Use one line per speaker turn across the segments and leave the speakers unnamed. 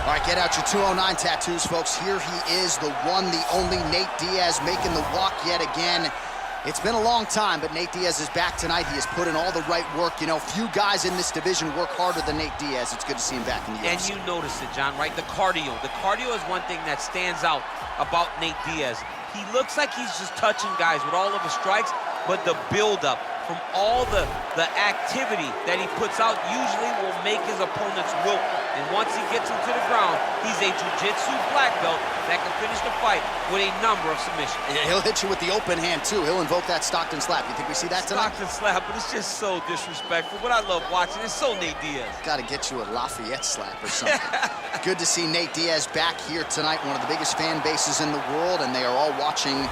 All right, get out your 209 tattoos, folks. Here he is, the one, the only Nate Diaz, making the walk yet again. It's been a long time, but Nate Diaz is back tonight. He has put in all the right work. You know, few guys in this division work harder than Nate Diaz. It's good to see him back in the UFC.
And you notice it, John, right? The cardio. The cardio is one thing that stands out about Nate Diaz. He looks like he's just touching guys with all of his strikes, but the build-up from all the activity that he puts out usually will make his opponents wilt. And once he gets him to the ground, he's a jiu-jitsu black belt that can finish the fight with a number of submissions.
Yeah, he'll hit you with the open hand, too. He'll invoke that Stockton slap. You think we see that tonight?
Stockton slap, but it's just so disrespectful. But I love watching. It's so Nate Diaz.
Got to get you a Lafayette slap or something. Good to see Nate Diaz back here tonight, one of the biggest fan bases in the world, and they are all watching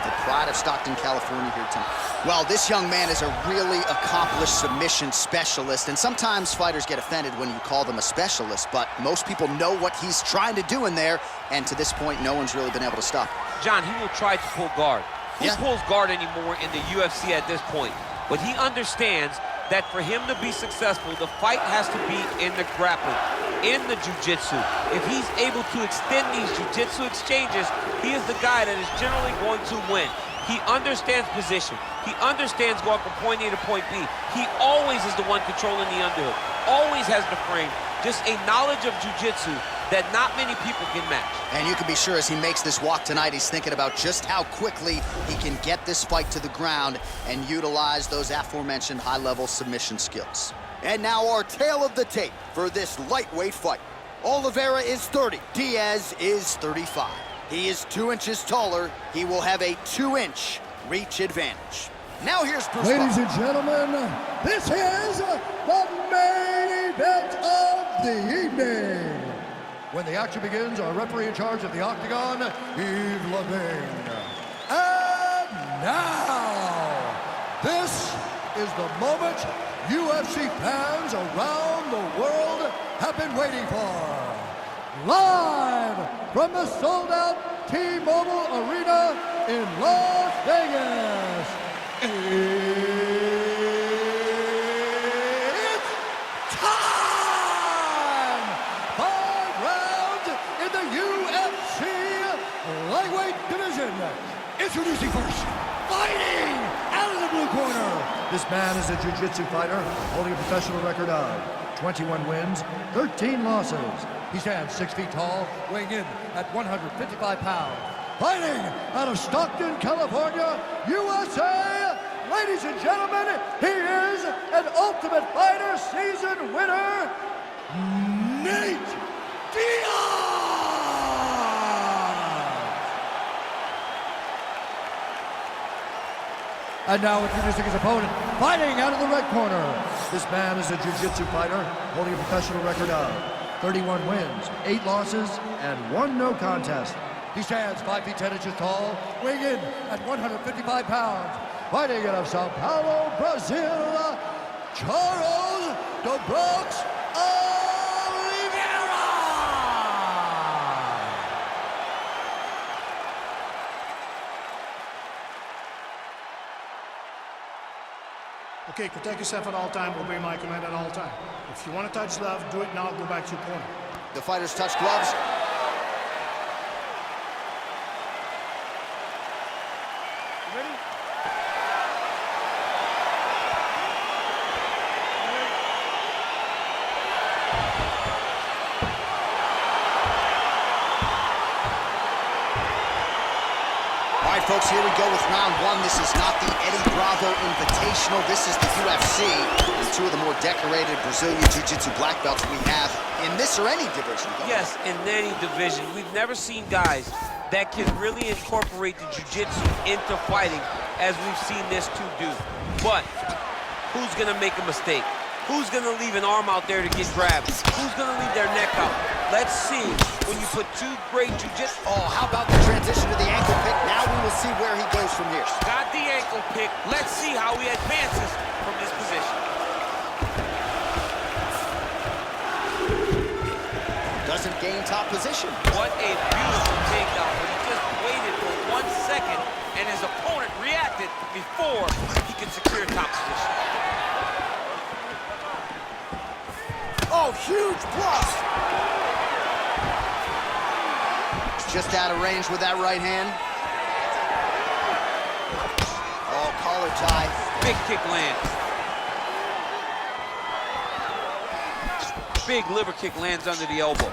the pride of Stockton, California here tonight. Well, this young man is a really accomplished submission specialist, and sometimes fighters get offended when you call them a specialist, but most people know what he's trying to do in there, and to this point, no one's really been able to stop him.
John, he will try to pull guard. Who pulls guard anymore in the UFC at this point? But he understands that for him to be successful, the fight has to be in the grappling, in the jiu-jitsu. If he's able to extend these jiu-jitsu exchanges, he is the guy that is generally going to win. He understands position. He understands going from point A to point B. He always is the one controlling the underhook. Always has the frame. Just a knowledge of jiu-jitsu that not many people can match.
And you can be sure as he makes this walk tonight, he's thinking about just how quickly he can get this fight to the ground and utilize those aforementioned high-level submission skills. And now our tale of the tape for this lightweight fight. Oliveira is 30, Diaz is 35. He is 2 inches taller. He will have a 2-inch reach advantage. Now here's Bruce.
Ladies and gentlemen, this is the main event of the evening. When the action begins, our referee in charge of the octagon, Yves Levine. And now, this is the moment UFC fans around the world have been waiting for. Live from the sold-out T-Mobile Arena in Las Vegas. It's time! 5 rounds in the UFC lightweight division. Introducing first, fighting out of the blue corner. This man is a jiu-jitsu fighter holding a professional record of 21 wins, 13 losses. He stands 6 feet tall, weighing in at 155 pounds. Fighting out of Stockton, California, USA, ladies and gentlemen, he is an Ultimate Fighter season winner, Nate Diaz! And now introducing his opponent, fighting out of the red corner. This man is a jiu-jitsu fighter holding a professional record of 31 wins, 8 losses, and 1 no contest. He stands 5 feet 10 inches tall, weighing in at 155 pounds. Fighting out of Sao Paulo, Brazil, Charles Oliveira.
Okay, protect yourself at all time, obey my command at all time. If you want to touch love, do it now, go back to your corner.
The fighters touch gloves.
Ready?
All right, folks, here we go with round 1. This is not the Eddie Bravo Invitational. This is the UFC. And 2 of the more decorated Brazilian Jiu-Jitsu black belts we have in this or any division.
Yes, in any division. We've never seen guys that can really incorporate the jiu-jitsu into fighting as we've seen this two do. But who's gonna make a mistake? Who's gonna leave an arm out there to get grabbed? Who's gonna leave their neck out? Let's see when you put 2 great jiu-jitsu.
Oh, how about the transition to the ankle pick? Now we will see where he goes from here.
Got the ankle pick. Let's see how he advances from this position.
Doesn't gain top position.
What a beautiful takedown. He just waited for 1 second and his opponent reacted before he could secure top position.
Oh, huge block. just out of range with that right hand. Oh, collar tie.
Big kick lands. Big liver kick lands under the elbow.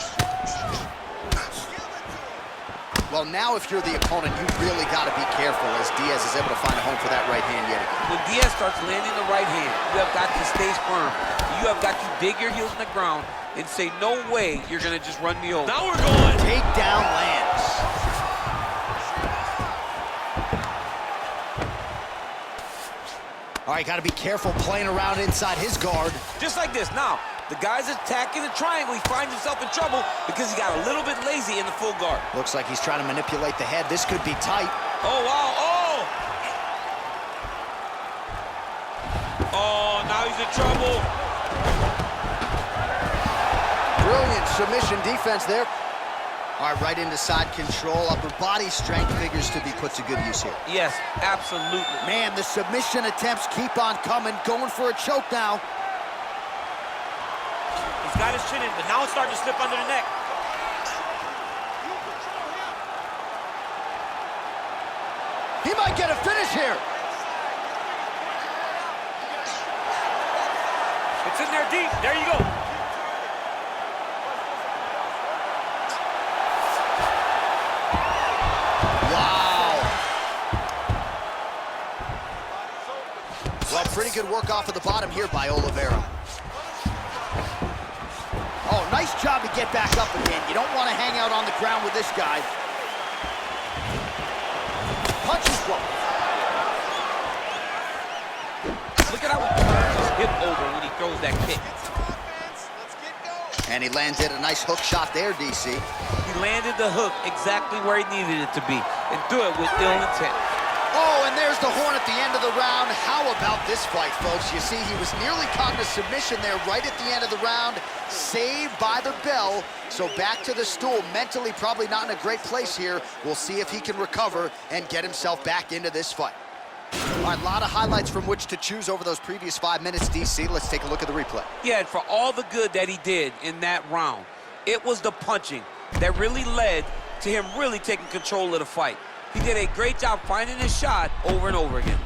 Well, now if you're the opponent, you really got to be careful as Diaz is able to find a home for that right hand yet again.
When Diaz starts landing the right hand, you have got to stay firm. You have got to dig your heels in the ground and say, no way you're going to just run me over.
Now we're going.
Takedown lands. All right, got to be careful playing around inside his guard.
Just like this. Now, the guy's attacking the triangle. He finds himself in trouble because he got a little bit lazy in the full guard.
Looks like he's trying to manipulate the head. This could be tight.
Oh, wow. Oh! Oh, now he's in trouble.
Brilliant submission defense there. All right, right into side control. Upper body strength figures to be put to good use here.
Yes, absolutely.
Man, the submission attempts keep on coming. Going for a choke now.
He's got his chin in, but now it's starting to slip under the neck.
He might get a finish here.
It's in there deep. There you go.
Wow. Well, pretty good work off of the bottom here by Oliveira. Oh, nice job to get back up again. You don't want to hang out on the ground with this guy. Punches one.
Look at how he turns his hip over when he throws that kick.
And he landed a nice hook shot there, DC.
He landed the hook exactly where he needed it to be and threw it with ill intent.
Oh, and there's the horn at the end of the round. How about this fight, folks? You see, he was nearly caught in a submission there right at the end of the round. Saved by the bell. So back to the stool. Mentally probably not in a great place here. We'll see if he can recover and get himself back into this fight. All right, a lot of highlights from which to choose over those previous 5 minutes, DC. Let's take a look at the replay.
Yeah, and for all the good that he did in that round, it was the punching that really led to him really taking control of the fight. He did a great job finding his shot over and over again.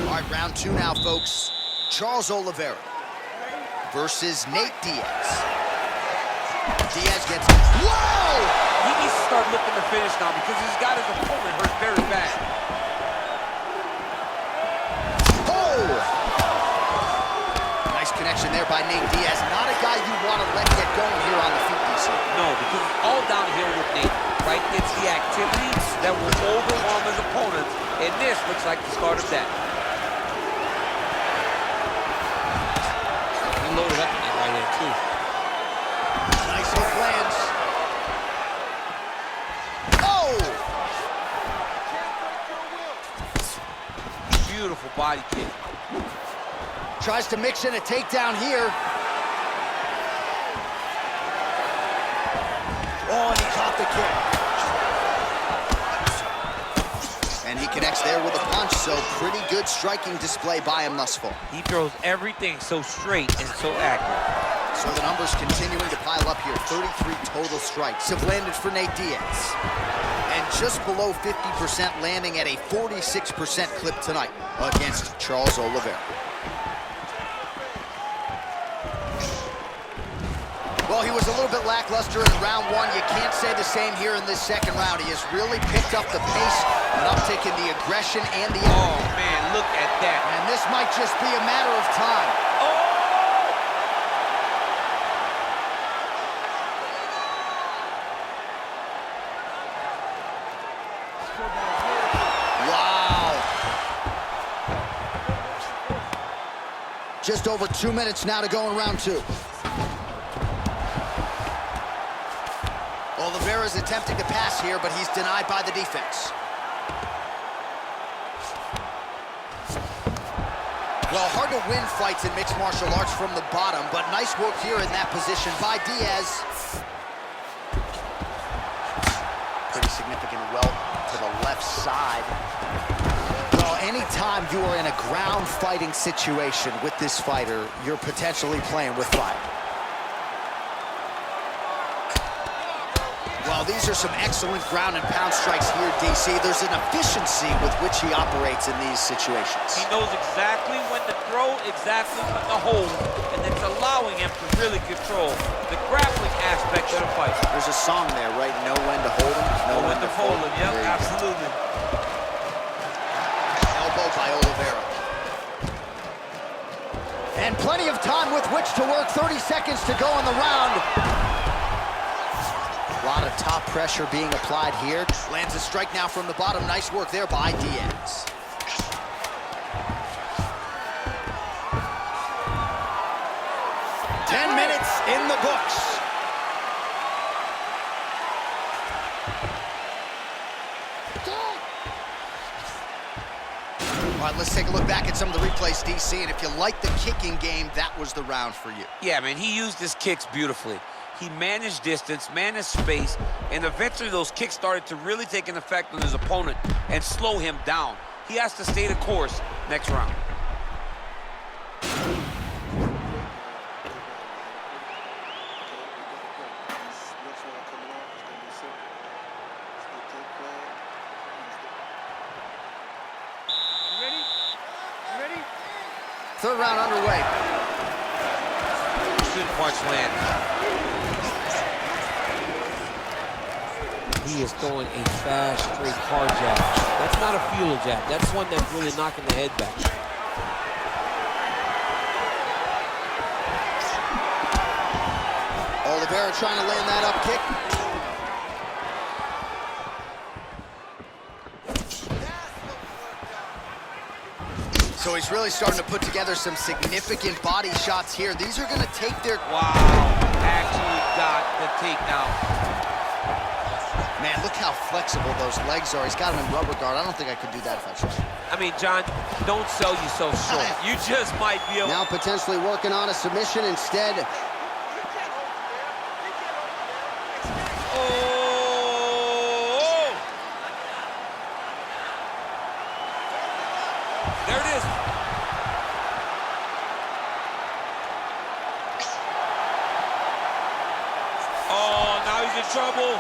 All right, round 2 now, folks. Chарльz Oливейра versus Neit Diaz. Diaz gets... Whoa!
He needs to start looking to finish now because he's got his opponent hurt very bad.
Oh! Nice connection there by Neit Diaz. Not a guy you want to let get going here on the feet, DC.
No, because it's all downhill with Nate, right? It's the activities that will overwhelm his opponents, and this looks like the start of that. He loaded up right there, too.
Nice hook lands. Oh!
Beautiful body kick.
Tries to mix in a takedown here. Oh, and he caught the kick. And he connects there with a punch, so pretty good striking display by him thus far.
He throws everything so straight and so accurate.
So the numbers continuing to pile up here. 33 total strikes have landed for Neit Diaz. And just below 50% landing at a 46% clip tonight against Chарльz Oливейра. Well, he was a little bit lackluster in round 1. You can't say the same here in this second round. He has really picked up the pace, an uptick in the aggression and the...
Oh, man, look at that.
And this might just be a matter of time. Wow. Just over 2 minutes now to go in round 2. Oliveira's attempting to pass here, but he's denied by the defense. Well, hard to win fights in mixed martial arts from the bottom, but nice work here in that position by Diaz. Pretty significant welt to the left side. Well, anytime you are in a ground fighting situation with this fighter, you're potentially playing with fire. Well, these are some excellent ground and pound strikes here, DC. There's an efficiency with which he operates in these situations.
He knows exactly when to throw, exactly when to hold, and it's allowing him to really control the grappling aspect of the fight.
There's a song there, right? Know when to hold him, know when to fold him.
Yep, absolutely.
Elbow by Oliveira.
And plenty of time with which to work. 30 seconds to go in the round.
A lot of top pressure being applied here. Lands a strike now from the bottom. Nice work there by Diaz. In the books. All right, let's take a look back at some of the replays, DC, and if you like the kicking game, that was the round for you.
Yeah, man, he used his kicks beautifully. He managed distance, managed space, and eventually those kicks started to really take an effect on his opponent and slow him down. He has to stay the course next round.
Third round underway.
Good punch land. He is throwing a fast, straight hard jab. That's not a feeler jab. That's one that's really knocking the head back.
Oliveira trying to land that up kick. So he's really starting to put together some significant body shots here. These are going to take their...
Wow, actually got the takedown.
Man, look how flexible those legs are. He's got them in rubber guard. I don't think I could do that if I tried.
I mean, John, don't sell yourself short. You just might be able...
Now potentially working on a submission instead.
There it is. Oh, now he's in trouble.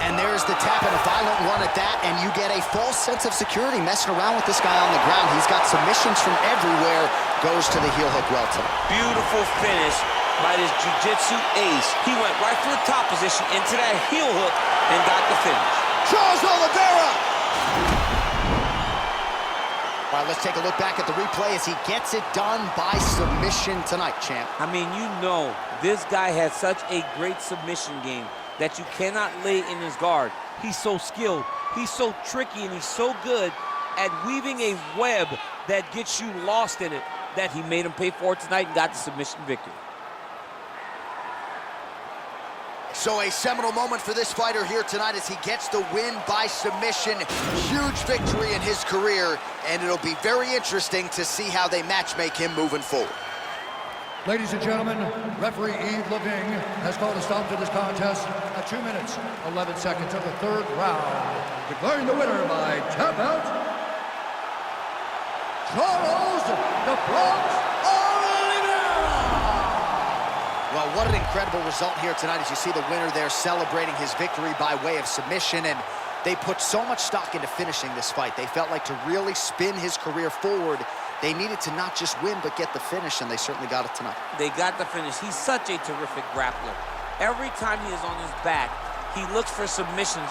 And there's the tap and a violent one at that, and you get a false sense of security messing around with this guy on the ground. He's got submissions from everywhere, goes to the heel hook well tonight.
Beautiful finish by this jiu-jitsu ace. He went right from the top position into that heel hook and got the finish.
Charles Oливейра! All right, let's take a look back at the replay as he gets it done by submission tonight, champ.
I mean, you know, this guy has such a great submission game that you cannot lay in his guard. He's so skilled, he's so tricky, and he's so good at weaving a web that gets you lost in it that he made him pay for it tonight and got the submission victory.
So a seminal moment for this fighter here tonight as he gets the win by submission. Huge victory in his career, and it'll be very interesting to see how they matchmake him moving forward.
Ladies and gentlemen, referee Yves Leving has called a stop to this contest at 2 minutes, 11 seconds of the third round, declaring the winner by tap out, Charles "The Bronx" Oliveira!
Well, what an incredible result here tonight as you see the winner there celebrating his victory by way of submission, and they put so much stock into finishing this fight. They felt like to really spin his career forward, they needed to not just win, but get the finish, and they certainly got it tonight.
They got the finish. He's such a terrific grappler. Every time he is on his back, he looks for submissions.